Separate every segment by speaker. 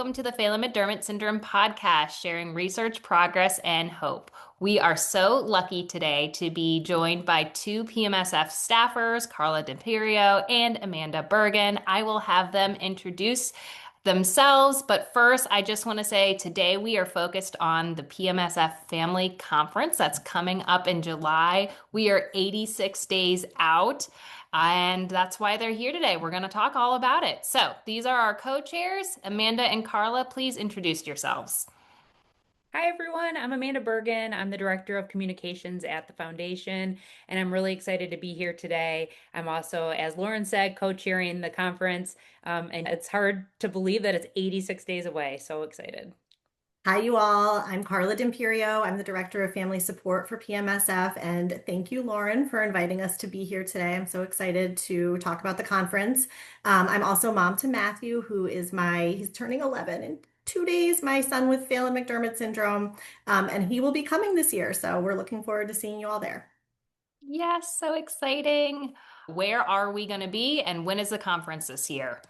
Speaker 1: welcome to the Phelan-McDermid Syndrome podcast, sharing research, progress, and hope. We are so lucky today to be joined by two PMSF staffers, Carla D'Imperio and Amanda Bergen. I will have them introduce themselves, but first, I just want to say today we are focused on the PMSF Family Conference that's coming up in July. We are 86 days out. And that's why they're here today. We're going to talk all about it. So these are our co-chairs. Amanda and Carla, please introduce yourselves.
Speaker 2: Hi, everyone. I'm Amanda Bergen. I'm the Director of Communications at the Foundation, and I'm really excited to be here today. I'm also, as Lauren said, co-chairing the conference, and it's hard to believe that it's 86 days away. So excited.
Speaker 3: Hi, you all. I'm Carla D'Imperio. I'm the Director of Family Support for PMSF, and thank you, Lauren, for inviting us to be here today. I'm so excited to talk about the conference. I'm also mom to Matthew, he's turning 11 in 2 days, my son with Phelan-McDermid syndrome, and he will be coming this year. So we're looking forward to seeing you all there.
Speaker 1: Yes, so exciting. Where are we going to be and when is the conference this year?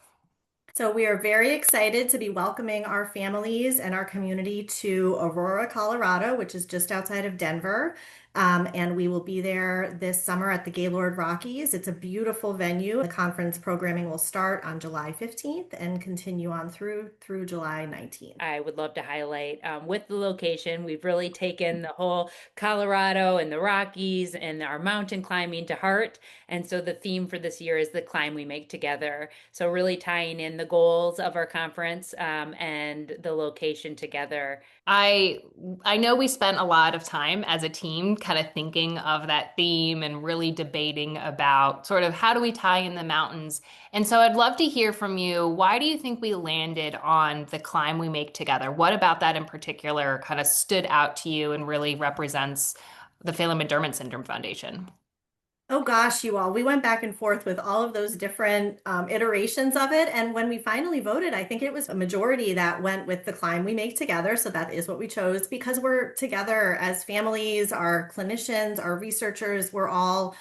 Speaker 3: So we are very excited to be welcoming our families and our community to Aurora, Colorado, which is just outside of Denver. And we will be there this summer at the Gaylord Rockies. It's a beautiful venue. The conference programming will start on July 15th and continue on through July 19th.
Speaker 2: I would love to highlight with the location, we've really taken the whole Colorado and the Rockies and our mountain climbing to heart. And so the theme for this year is the climb we make together. So really tying in the goals of our conference and the location together.
Speaker 1: I I know we spent a lot of time as a team kind of thinking of that theme and really debating about sort of how do we tie in the mountains. And so I'd love to hear from you. Why do you think we landed on the climb we make together? What about that in particular kind of stood out to you and really represents the Phelan-McDermid Syndrome Foundation?
Speaker 3: Oh gosh, you all. We went back and forth with all of those different iterations of it. And when we finally voted, I think it was a majority that went with the climb we make together. So that is what we chose because we're together as families, our clinicians, our researchers, we're all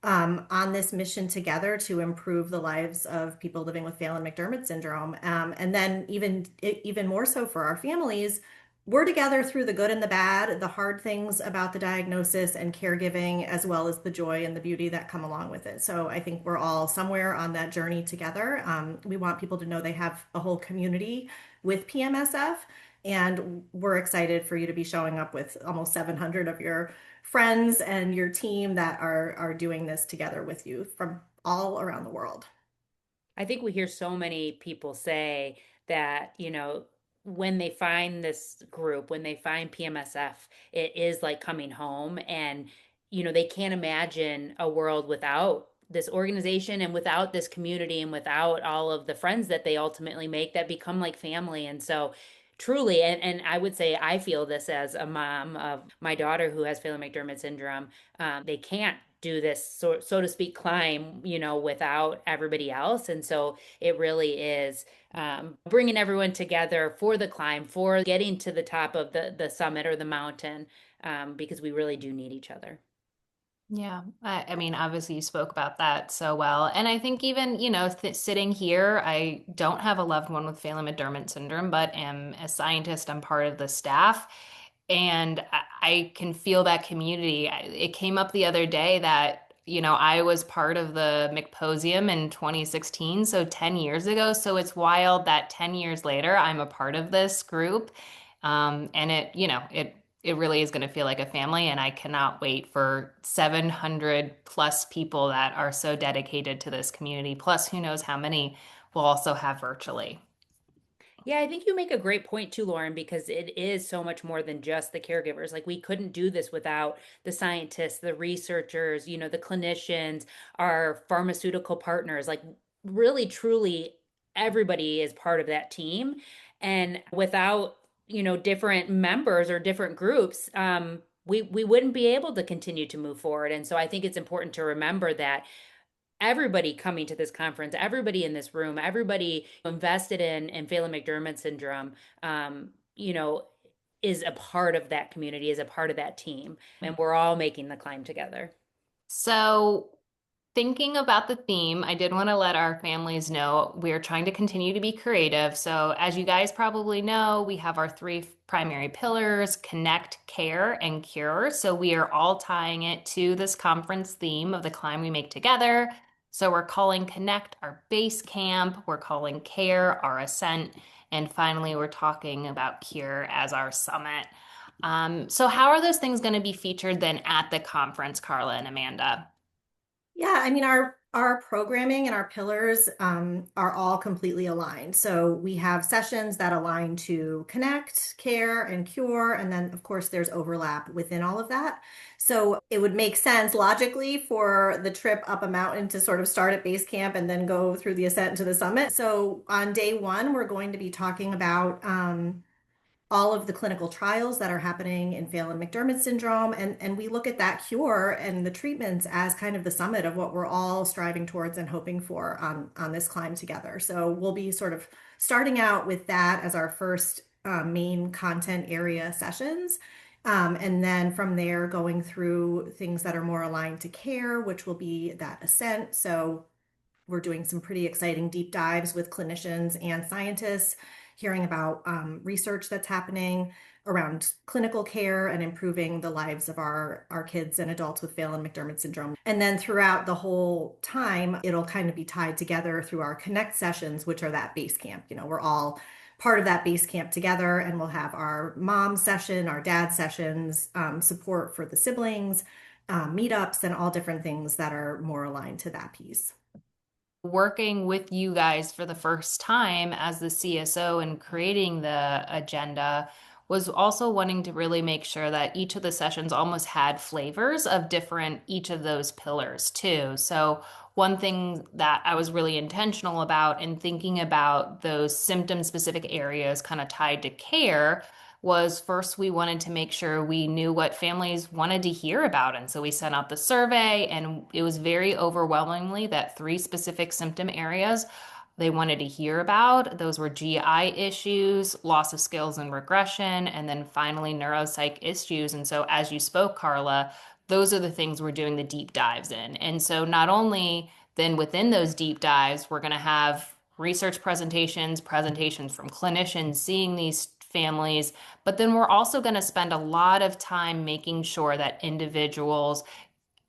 Speaker 3: on this mission together to improve the lives of people living with Phelan-McDermid syndrome. And then even more so for our families, we're together through the good and the bad, the hard things about the diagnosis and caregiving, as well as the joy and the beauty that come along with it. So I think we're all somewhere on that journey together. We want people to know they have a whole community with PMSF, and we're excited for you to be showing up with almost 700 of your friends and your team that are doing this together with you from all around the world.
Speaker 2: I think we hear so many people say that, when they find this group, when they find PMSF, it is like coming home. And, they can't imagine a world without this organization and without this community and without all of the friends that they ultimately make that become like family. And so, truly, and I would say I feel this as a mom of my daughter who has Phelan-McDermid syndrome. They can't do this so to speak climb without everybody else, and so it really is bringing everyone together for the climb, for getting to the top of the summit or the mountain, because we really do need each other.
Speaker 1: Yeah, I mean, obviously you spoke about that so well. And I think even, sitting here, I don't have a loved one with Phelan-McDermid syndrome, but am a scientist. I'm part of the staff. And I can feel that community. It came up the other day that, I was part of the McPosium in 2016, so 10 years ago. So it's wild that 10 years later, I'm a part of this group. And it really is going to feel like a family, and I cannot wait for 700 plus people that are so dedicated to this community. Plus, who knows how many we'll also have virtually.
Speaker 2: Yeah, I think you make a great point too, Lauren, because it is so much more than just the caregivers. Like, we couldn't do this without the scientists, the researchers, the clinicians, our pharmaceutical partners. Like, really, truly, everybody is part of that team. And without, different members or different groups, we wouldn't be able to continue to move forward. And so I think it's important to remember that everybody coming to this conference, everybody in this room, everybody invested in Phelan-McDermid syndrome, you know, is a part of that community, is a part of that team, and we're all making the climb together.
Speaker 1: So Thinking about the theme, I did want to let our families know we're trying to continue to be creative. So, as you guys probably know, we have our three primary pillars: connect, care, and cure. So, we are all tying it to this conference theme of the climb we make together. So, we're calling connect our base camp, we're calling care our ascent, and finally, we're talking about cure as our summit. So, how are those things going to be featured then at the conference, Carla and Amanda?
Speaker 3: Yeah, I mean our programming and our pillars are all completely aligned. So we have sessions that align to connect, care, and cure, and then of course there's overlap within all of that. So it would make sense logically for the trip up a mountain to sort of start at base camp and then go through the ascent to the summit. So on day one, we're going to be talking about all of the clinical trials that are happening in Phelan-McDermid syndrome. And we look at that cure and the treatments as kind of the summit of what we're all striving towards and hoping for on this climb together. So we'll be sort of starting out with that as our first main content area sessions. And then from there, going through things that are more aligned to care, which will be that ascent. So we're doing some pretty exciting deep dives with clinicians and scientists, hearing about research that's happening around clinical care and improving the lives of our kids and adults with Phelan-McDermid syndrome. And then throughout the whole time, it'll kind of be tied together through our connect sessions, which are that base camp. You know, we're all part of that base camp together, and we'll have our mom session, our dad sessions, support for the siblings, meetups, and all different things that are more aligned to that piece.
Speaker 1: Working with you guys for the first time as the CSO and creating the agenda was also wanting to really make sure that each of the sessions almost had flavors of different each of those pillars too. So one thing that I was really intentional about in thinking about those symptom specific areas kind of tied to care was first we wanted to make sure we knew what families wanted to hear about. And so we sent out the survey, and it was very overwhelmingly that three specific symptom areas they wanted to hear about. Those were GI issues, loss of skills and regression, and then finally neuropsych issues. And so as you spoke, Carla, those are the things we're doing the deep dives in. And so not only then within those deep dives, we're going to have research presentations, presentations from clinicians seeing these families, but then we're also going to spend a lot of time making sure that individuals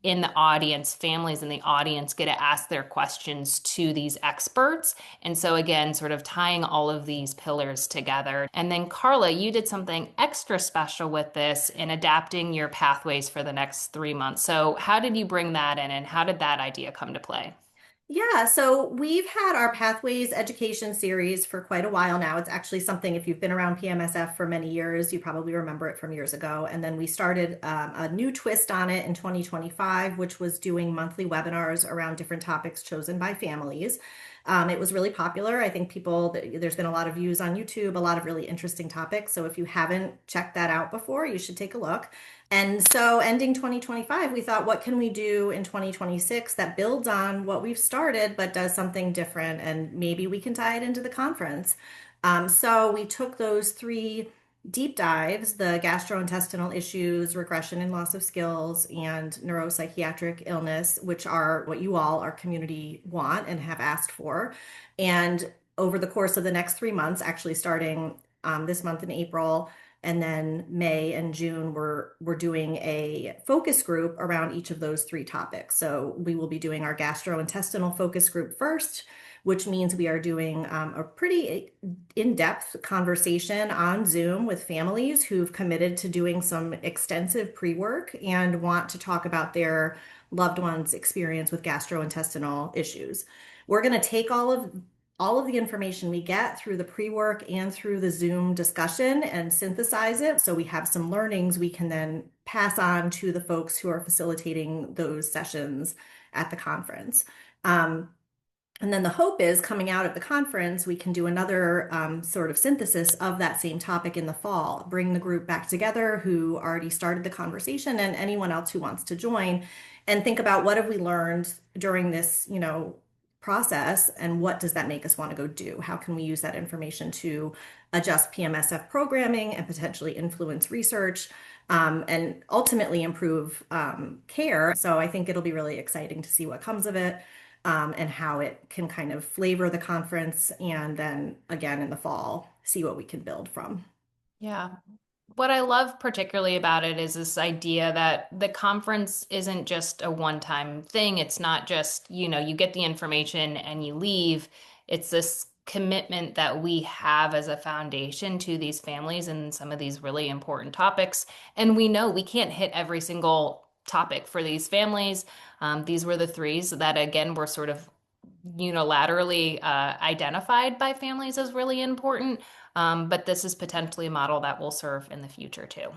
Speaker 1: in the audience, families in the audience, get to ask their questions to these experts. And so, again, sort of tying all of these pillars together. And then, Carla, you did something extra special with this in adapting your pathways for the next 3 months. So, how did you bring that in, and how did that idea come to play?
Speaker 3: Yeah, so we've had our Pathways education series for quite a while now. It's actually something, if you've been around PMSF for many years, you probably remember it from years ago. And then we started a new twist on it in 2025, which was doing monthly webinars around different topics chosen by families. It was really popular. I think there's been a lot of views on YouTube, a lot of really interesting topics. So if you haven't checked that out before, you should take a look. And so ending 2025, we thought, what can we do in 2026 that builds on what we've started, but does something different? And maybe we can tie it into the conference. So we took those three deep dives: the gastrointestinal issues, regression and loss of skills, and neuropsychiatric illness, which are what you all, our community, want and have asked for. And over the course of the next 3 months, actually starting this month in April, and then May and June, we're doing a focus group around each of those three topics. So we will be doing our gastrointestinal focus group first, which means we are doing a pretty in-depth conversation on Zoom with families who've committed to doing some extensive pre-work and want to talk about their loved ones' experience with gastrointestinal issues. We're going to take all of the information we get through the pre-work and through the Zoom discussion and synthesize it. So we have some learnings we can then pass on to the folks who are facilitating those sessions at the conference. And then the hope is, coming out of the conference, we can do another sort of synthesis of that same topic in the fall, bring the group back together who already started the conversation and anyone else who wants to join, and think about what have we learned during this, process, and what does that make us want to go do? How can we use that information to adjust PMSF programming and potentially influence research, and ultimately improve care? So I think it'll be really exciting to see what comes of it, and how it can kind of flavor the conference, and then again in the fall, see what we can build from.
Speaker 1: Yeah. What I love particularly about it is this idea that the conference isn't just a one-time thing. It's not just, you get the information and you leave. It's this commitment that we have as a foundation to these families and some of these really important topics. And we know we can't hit every single topic for these families. These were the threes that, again, were sort of unilaterally identified by families as really important. But this is potentially a model that will serve in the future too.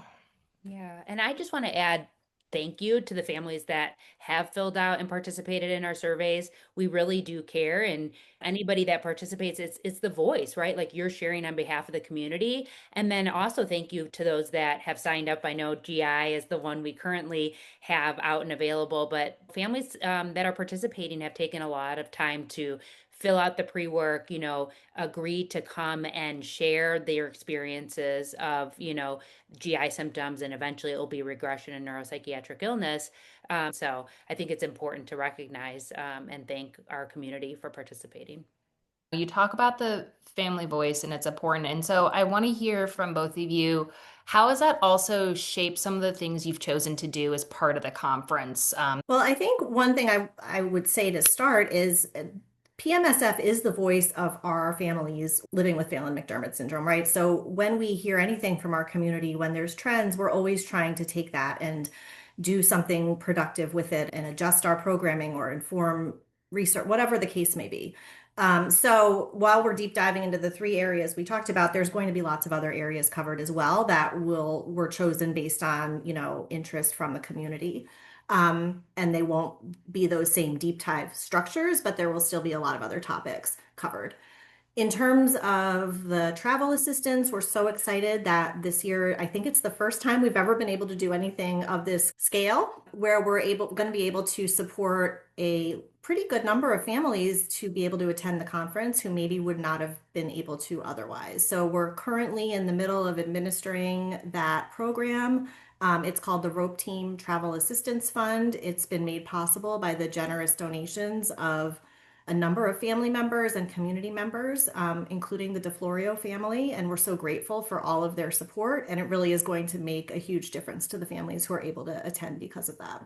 Speaker 2: Yeah, and I just want to add thank you to the families that have filled out and participated in our surveys. We really do care, and anybody that participates, it's the voice, right? Like you're sharing on behalf of the community. And then also thank you to those that have signed up. I know GI is the one we currently have out and available, but families that are participating have taken a lot of time to fill out the pre-work, agree to come and share their experiences of, GI symptoms, and eventually it will be regression and neuropsychiatric illness. So I think it's important to recognize and thank our community for participating.
Speaker 1: You talk about the family voice and it's important. And so I want to hear from both of you. How has that also shaped some of the things you've chosen to do as part of the conference?
Speaker 3: Well, I think one thing I would say to start is PMSF is the voice of our families living with Phelan-McDermid syndrome, right? So when we hear anything from our community, when there's trends, we're always trying to take that and do something productive with it and adjust our programming or inform research, whatever the case may be. So while we're deep diving into the three areas we talked about, there's going to be lots of other areas covered as well that were chosen based on, interest from the community. And they won't be those same deep dive structures, but there will still be a lot of other topics covered. In terms of the travel assistance, we're so excited that this year, I think it's the first time we've ever been able to do anything of this scale, where we're going to be able to support a pretty good number of families to be able to attend the conference who maybe would not have been able to otherwise. So we're currently in the middle of administering that program. It's called the Rope Team Travel Assistance Fund. It's been made possible by the generous donations of a number of family members and community members, including the DeFlorio family. And we're so grateful for all of their support. And it really is going to make a huge difference to the families who are able to attend because of that.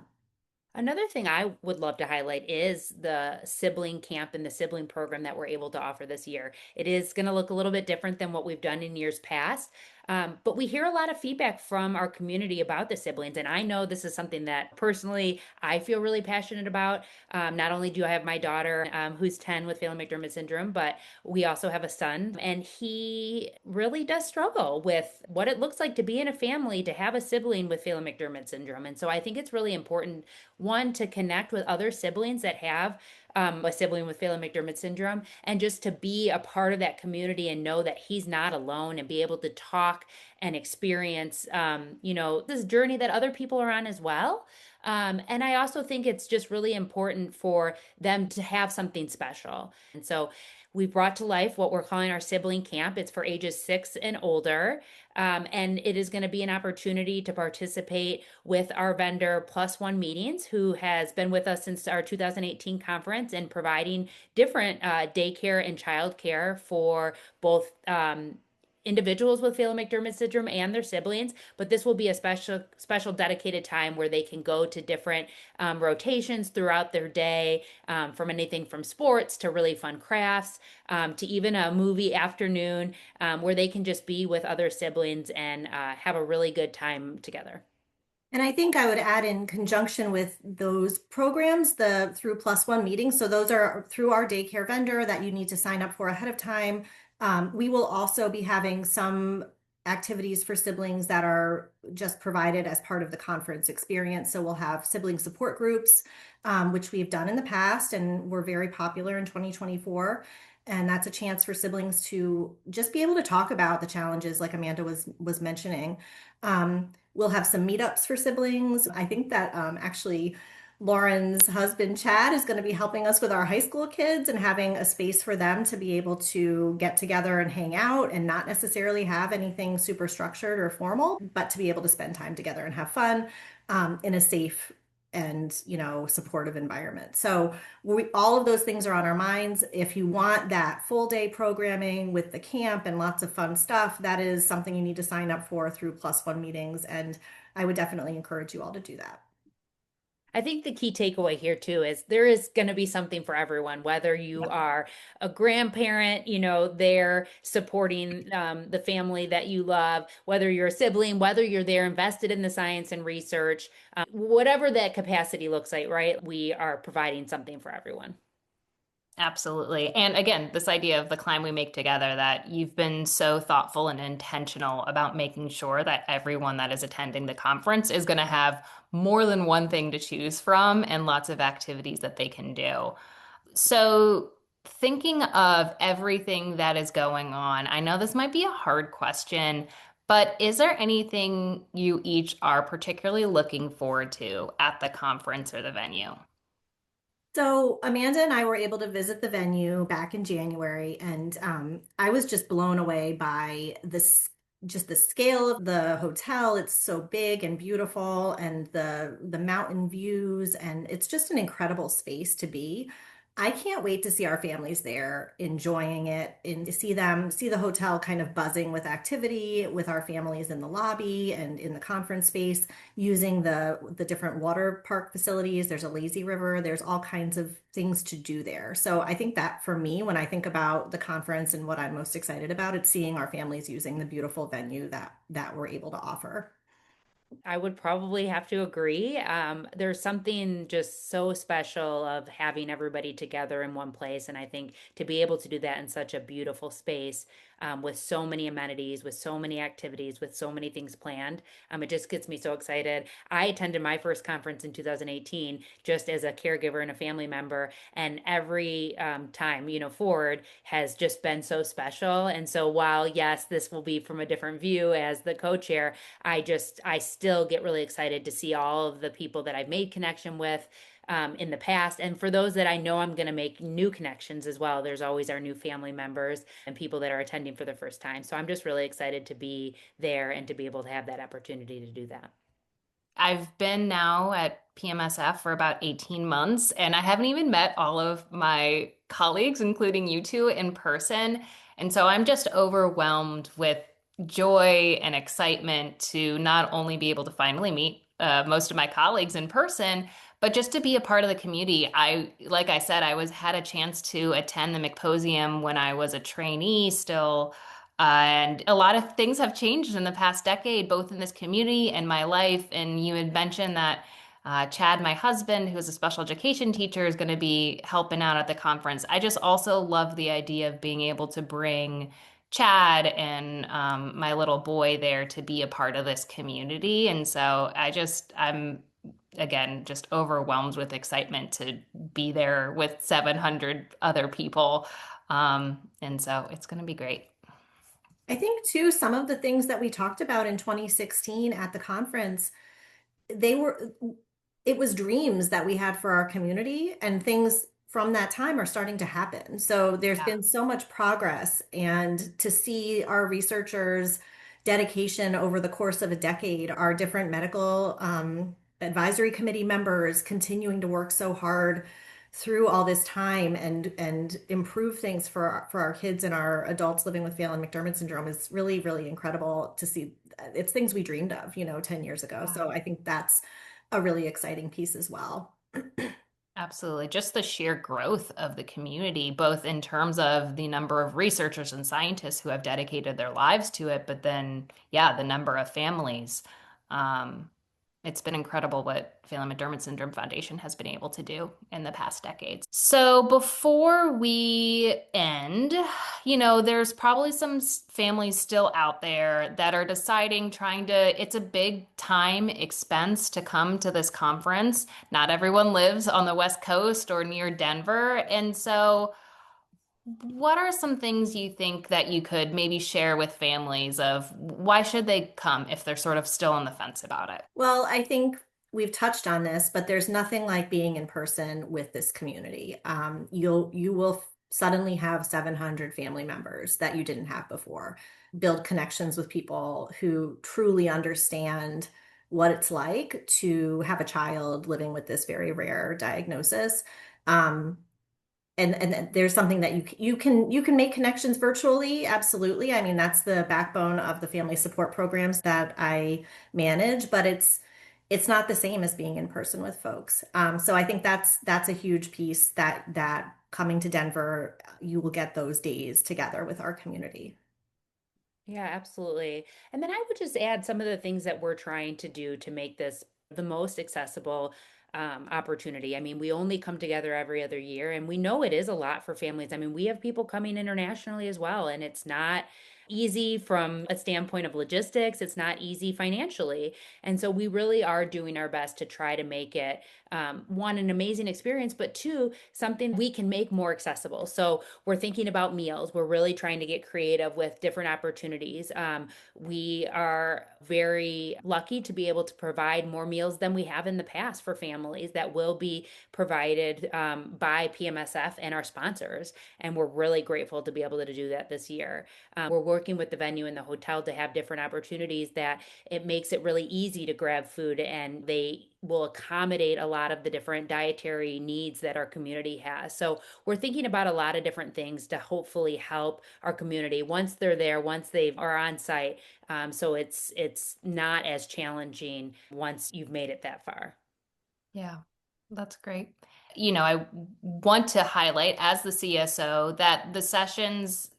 Speaker 2: Another thing I would love to highlight is the sibling camp and the sibling program that we're able to offer this year. It is going to look a little bit different than what we've done in years past. But we hear a lot of feedback from our community about the siblings. And I know this is something that personally I feel really passionate about. Not only do I have my daughter who's 10 with Phelan-McDermid syndrome, but we also have a son. And he really does struggle with what it looks like to be in a family, to have a sibling with Phelan-McDermid syndrome. And so I think it's really important, one, to connect with other siblings that have a sibling with Phelan-McDermid syndrome, and just to be a part of that community and know that he's not alone, and be able to talk and experience, this journey that other people are on as well. And I also think it's just really important for them to have something special. And so we brought to life what we're calling our sibling camp. It's for ages 6 and older. And it is going to be an opportunity to participate with our vendor Plus One Meetings, who has been with us since our 2018 conference and providing different daycare and childcare for both individuals with Phelan-McDermid syndrome and their siblings. But this will be a special dedicated time where they can go to different rotations throughout their day, from anything from sports to really fun crafts, to even a movie afternoon, where they can just be with other siblings and have a really good time together.
Speaker 3: And I think I would add, in conjunction with those programs, the through Plus One meetings. So those are through our daycare vendor that you need to sign up for ahead of time. We will also be having some activities for siblings that are just provided as part of the conference experience. So we'll have sibling support groups, which we've done in the past and were very popular in 2024. And that's a chance for siblings to just be able to talk about the challenges, like Amanda was mentioning. We'll have some meetups for siblings. I think that actually Lauren's husband, Chad, is going to be helping us with our high school kids and having a space for them to be able to get together and hang out and not necessarily have anything super structured or formal, but to be able to spend time together and have fun in a safe and supportive environment. So all of those things are on our minds. If you want that full day programming with the camp and lots of fun stuff, that is something you need to sign up for through Plus One meetings, and I would definitely encourage you all to do that.
Speaker 2: I think the key takeaway here too is there is going to be something for everyone, whether you are a grandparent, they're supporting the family that you love, whether you're a sibling, whether you're there invested in the science and research, whatever that capacity looks like, right? We are providing something for everyone.
Speaker 1: Absolutely. And again, this idea of the climb we make together, that you've been so thoughtful and intentional about making sure that everyone that is attending the conference is going to have more than one thing to choose from and lots of activities that they can do. So, thinking of everything that is going on, I know this might be a hard question, but is there anything you each are particularly looking forward to at the conference or the venue?
Speaker 3: So Amanda and I were able to visit the venue back in January, and I was just blown away by just the scale of the hotel. It's so big and beautiful, and the mountain views, and it's just an incredible space to be. I can't wait to see our families there enjoying it and to see the hotel kind of buzzing with activity with our families in the lobby and in the conference space using the different water park facilities. There's a lazy river. There's all kinds of things to do there. So I think that for me, when I think about the conference and what I'm most excited about, it's seeing our families using the beautiful venue that we're able to offer.
Speaker 2: I would probably have to agree. There's something just so special of having everybody together in one place. And I think to be able to do that in such a beautiful space with so many amenities, with so many activities, with so many things planned, it just gets me so excited. I attended my first conference in 2018 just as a caregiver and a family member. And every time, forward has just been so special. And so while, yes, this will be from a different view as the co-chair, I still get really excited to see all of the people that I've made connection with in the past. And for those that I know I'm going to make new connections as well, there's always our new family members and people that are attending for the first time. So I'm just really excited to be there and to be able to have that opportunity to do that.
Speaker 1: I've been now at PMSF for about 18 months, and I haven't even met all of my colleagues, including you two, in person. And so I'm just overwhelmed with joy and excitement to not only be able to finally meet most of my colleagues in person, but just to be a part of the community. Like I said, had a chance to attend the McPosium when I was a trainee still. And a lot of things have changed in the past decade, both in this community and my life. And you had mentioned that Chad, my husband, who's a special education teacher, is going to be helping out at the conference. I just also love the idea of being able to bring Chad and my little boy there to be a part of this community. And so I'm again just overwhelmed with excitement to be there with 700 other people. And so it's going to be great.
Speaker 3: I think too, some of the things that we talked about in 2016 at the conference, they were it was dreams that we had for our community, and things from that time are starting to happen. So there's
Speaker 1: Yeah.
Speaker 3: been so much progress, and to see our researchers' dedication over the course of a decade, our different medical advisory committee members continuing to work so hard through all this time and improve things for our kids and our adults living with Phelan-McDermid syndrome is really, really incredible to see. It's things we dreamed of, 10 years ago. So I think that's a really exciting piece as well.
Speaker 1: Absolutely. Just the sheer growth of the community, both in terms of the number of researchers and scientists who have dedicated their lives to it, but then, yeah, the number of families. Um, it's been incredible what Phelan-McDermid Syndrome Foundation has been able to do in the past decades. So before we end, there's probably some families still out there that are deciding, it's a big time expense to come to this conference. Not everyone lives on the West Coast or near Denver. And so what are some things you think that you could maybe share with families of why should they come if they're sort of still on the fence about it?
Speaker 3: Well, I think we've touched on this, but there's nothing like being in person with this community. You will suddenly have 700 family members that you didn't have before. Build connections with people who truly understand what it's like to have a child living with this very rare diagnosis. Um, and there's something that you can make connections virtually, absolutely. I mean, that's the backbone of the family support programs that I manage, but it's not the same as being in person with folks. So I think that's a huge piece that coming to Denver, you will get those days together with our community.
Speaker 2: Yeah, absolutely. And then I would just add some of the things that we're trying to do to make this the most accessible opportunity. I mean, we only come together every other year, and we know it is a lot for families. I mean, we have people coming internationally as well, and it's not easy from a standpoint of logistics. It's not easy financially. And so we really are doing our best to try to make it, one, an amazing experience, but two, something we can make more accessible. So we're thinking about meals. We're really trying to get creative with different opportunities. We are very lucky to be able to provide more meals than we have in the past for families that will be provided by PMSF and our sponsors. And we're really grateful to be able to do that this year. We're working with the venue and the hotel to have different opportunities that it makes it really easy to grab food, and they will accommodate a lot of the different dietary needs that our community has. So we're thinking about a lot of different things to hopefully help our community once they're there, once they are on site. So it's not as challenging once you've made it that far.
Speaker 1: Yeah, that's great. I want to highlight as the CSO that the sessions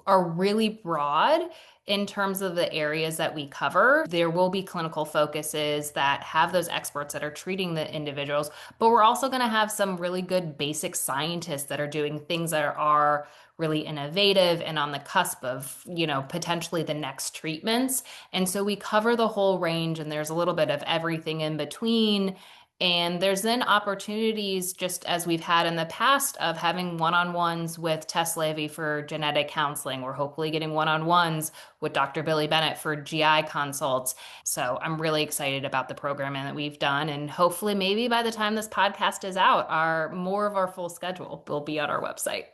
Speaker 1: are really broad in terms of the areas that we cover. There will be clinical focuses that have those experts that are treating the individuals, but we're also going to have some really good basic scientists that are doing things that are really innovative and on the cusp of, potentially the next treatments. And so we cover the whole range, and there's a little bit of everything in between. And there's then opportunities, just as we've had in the past, of having one-on-ones with Tess Levy for genetic counseling. We're hopefully getting one-on-ones with Dr. Billy Bennett for GI consults. So I'm really excited about the programming that we've done. And hopefully maybe by the time this podcast is out, more of our full schedule will be on our website.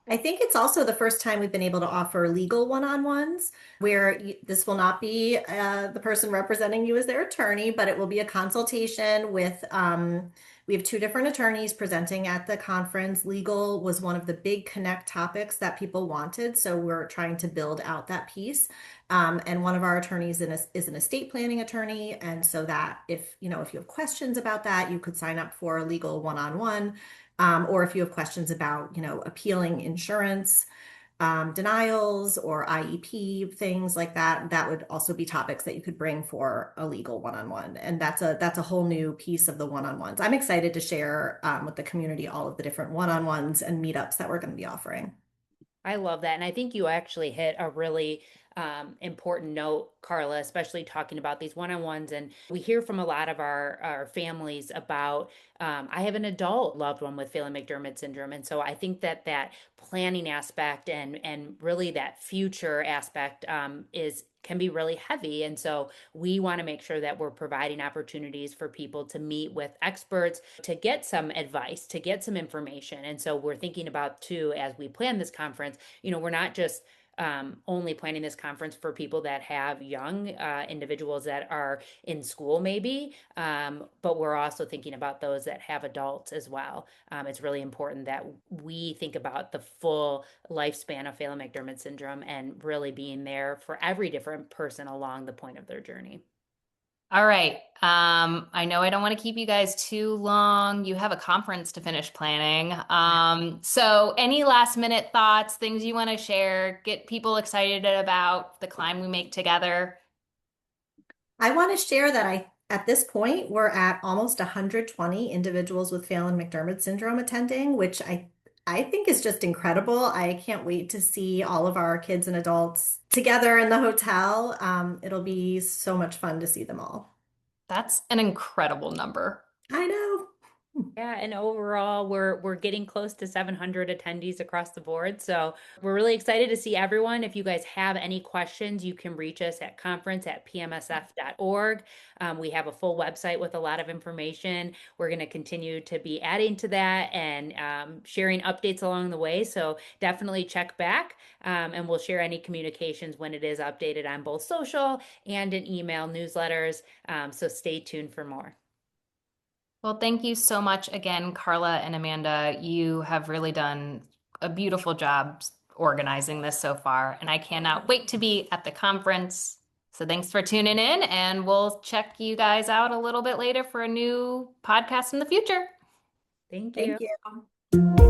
Speaker 3: I think it's also the first time we've been able to offer legal one-on-ones where this will not be the person representing you as their attorney, but it will be a consultation with, we have two different attorneys presenting at the conference. Legal was one of the big connect topics that people wanted, so we're trying to build out that piece. And one of our attorneys is an estate planning attorney, and so that if you have questions about that, you could sign up for a legal one-on-one. Or if you have questions about, appealing insurance denials or IEP things like that, that would also be topics that you could bring for a legal one-on-one. And that's a whole new piece of the one-on-ones. I'm excited to share with the community all of the different one-on-ones and meetups that we're going to be offering.
Speaker 2: I love that. And I think you actually hit a really important note, Carla, especially talking about these one-on-ones. And we hear from a lot of our families about, I have an adult loved one with Phelan-McDermid syndrome. And so I think that planning aspect and really that future aspect can be really heavy. And so we want to make sure that we're providing opportunities for people to meet with experts, to get some advice, to get some information. And so we're thinking about too, as we plan this conference, we're not just only planning this conference for people that have young individuals that are in school, maybe, but we're also thinking about those that have adults as well. It's really important that we think about the full lifespan of Phelan-McDermid syndrome and really being there for every different person along the point of their journey.
Speaker 1: All right. I know I don't want to keep you guys too long. You have a conference to finish planning. So any last minute thoughts, things you want to share, get people excited about the climb we make together?
Speaker 3: I want to share that at this point, we're at almost 120 individuals with Phelan-McDermid syndrome attending, which I think is just incredible. I can't wait to see all of our kids and adults together in the hotel. It'll be so much fun to see them all.
Speaker 1: That's an incredible number.
Speaker 3: I know.
Speaker 2: Yeah, and overall, we're getting close to 700 attendees across the board. So we're really excited to see everyone. If you guys have any questions, you can reach us at conference@pmsf.org. We have a full website with a lot of information. We're going to continue to be adding to that and sharing updates along the way. So definitely check back, and we'll share any communications when it is updated on both social and in email newsletters. So stay tuned for more.
Speaker 1: Well, thank you so much again, Carla and Amanda. You have really done a beautiful job organizing this so far, and I cannot wait to be at the conference. So thanks for tuning in, and we'll check you guys out a little bit later for a new podcast in the future.
Speaker 2: Thank you.
Speaker 3: Thank you.